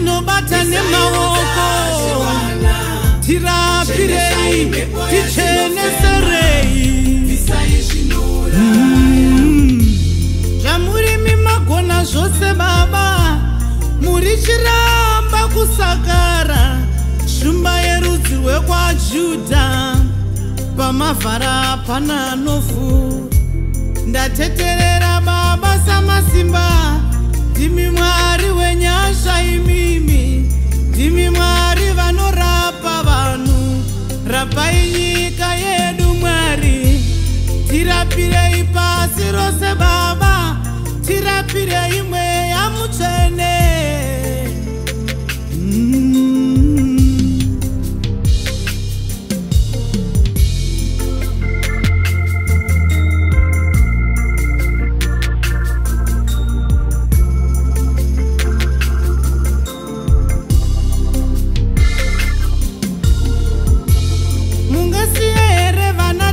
tinobata nemaoko, tirapirei, ticheneserei. Zvamuri mimagona zvose Baba, muri chiramba kusakara shumba yerudzi rwekwaJudha. Pamavhara pana anofu, ndateterera Baba samasimba. Ndimi Mwari wenyasha imimi, ndimi Mwari vanorapa vanhu. Rapai nyika yedu Mwari, tirapirei pasi rose Baba, tirapirei mweya mutsvene.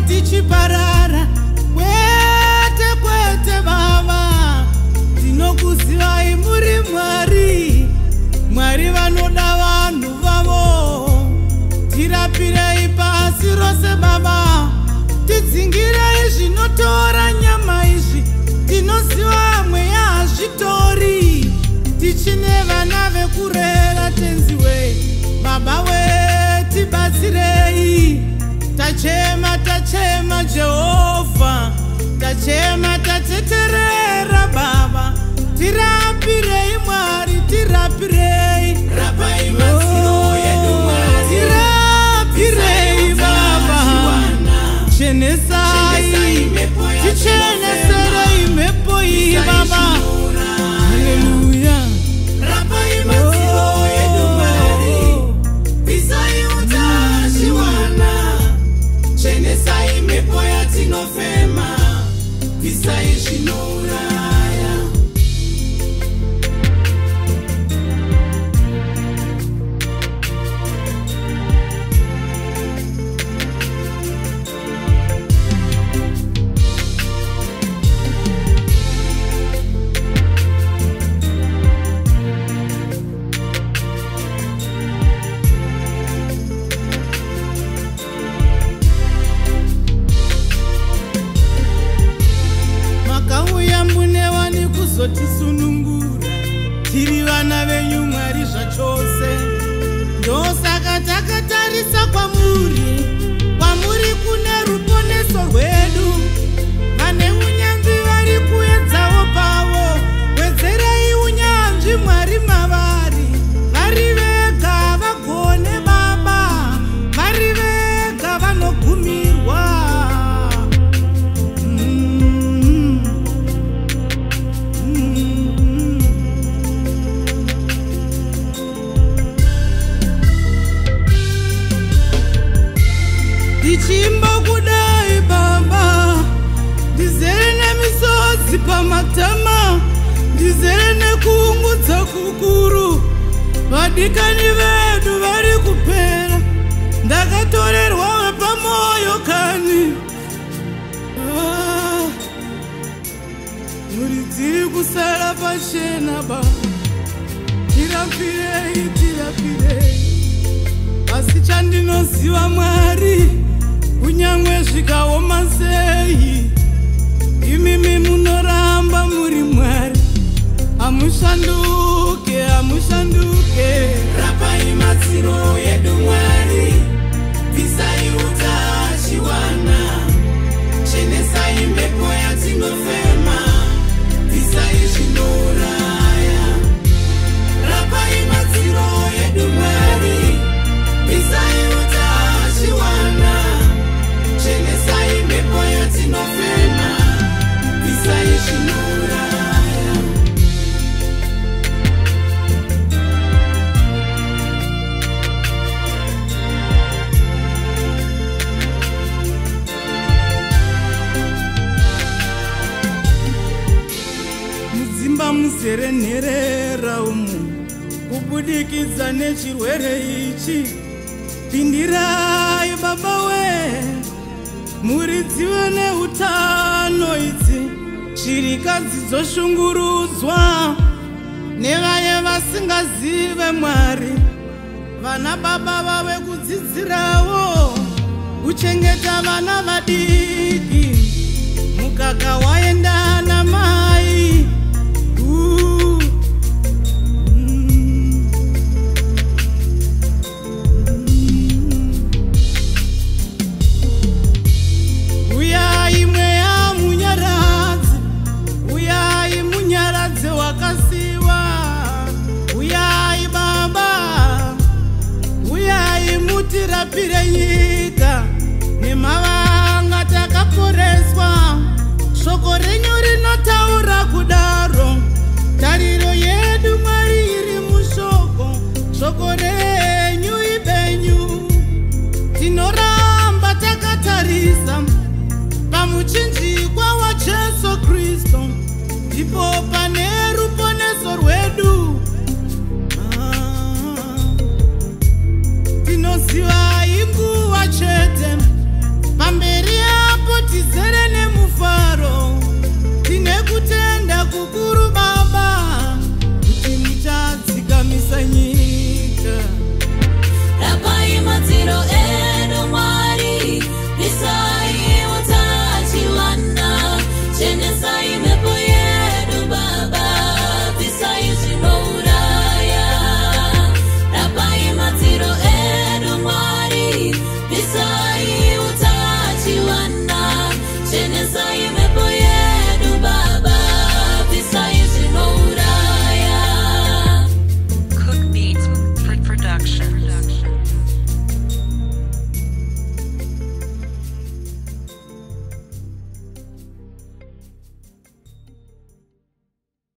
Tichiparara kwete kwete Baba, tinokuzivai muri Mwari, Mwari vanoda vanhu vavo. Tirapirei pasi rose Baba, tidzingirei zvinotora nyama izvi. Tinoziva mweya hazvitori, tichine vana vekurera. Tenziwe Baba we, tibatsirei. Tachema tachema Jehovha, tachema tateterera Baba, tirapirei Mwari, tirapirei. Rapai matsiro yedu Mwari, tirapirei Baba, chenesai, ticheneserei mhepo iyi Baba. Haleluya. Rapai matsiro yedu Mwari, pisai utachiwana. Chenesai mhepo yatinofema, pisai zvinouraya. Tisunungura, tiri vana venyu Mwari zvachose. Ndosaka takatarisa kwamuri, kwamuri kune ruponeso rwedu. Vane unyanzvi vari kuedzawo pavo, wedzerei unyanzvi Mwari mavari. Vari vega vagone Baba, vari vega vanogumirwa. Ndichimba kudai Baba, ndizere nemisodzi pamatama, ndizere nekuungudza kukuru. Vadikani vedu vari kupera, ndakatorerwa wepamoyo kani. Muri dziri kusara pachena Baba, tirapirei, tirapirei. Asi chandinoziva Mwari, kunyangwe zvikaoma sei, imimi munoramba muri Mwari. Hamushanduke, hamushanduke. Rapai matsiro yedu Mwari, pisai utachiwana. Chenesai mhepo yatinofema, pisai zvinouraya. Rapai matsiro yedu Mwari, pisai utachiwana. Chenesai mhepo yatinofema, pisai zvinouraya. Mudzimba muzere nherera umu, kubudikidza nechirwere ichi. Pindirai Baba we, muridziwe neutano idzi. Shirikadzi dzoshungurudzwa, nevaye vasingazive Mwari, vana baba vave kudzidzirawo kuchengeta vana vadiki, mukaka waenda namai. Uyai mweya munyaradzi, uyai munyaradzi wakasiwa, uyai baba, uyai mutirapire nyika nemava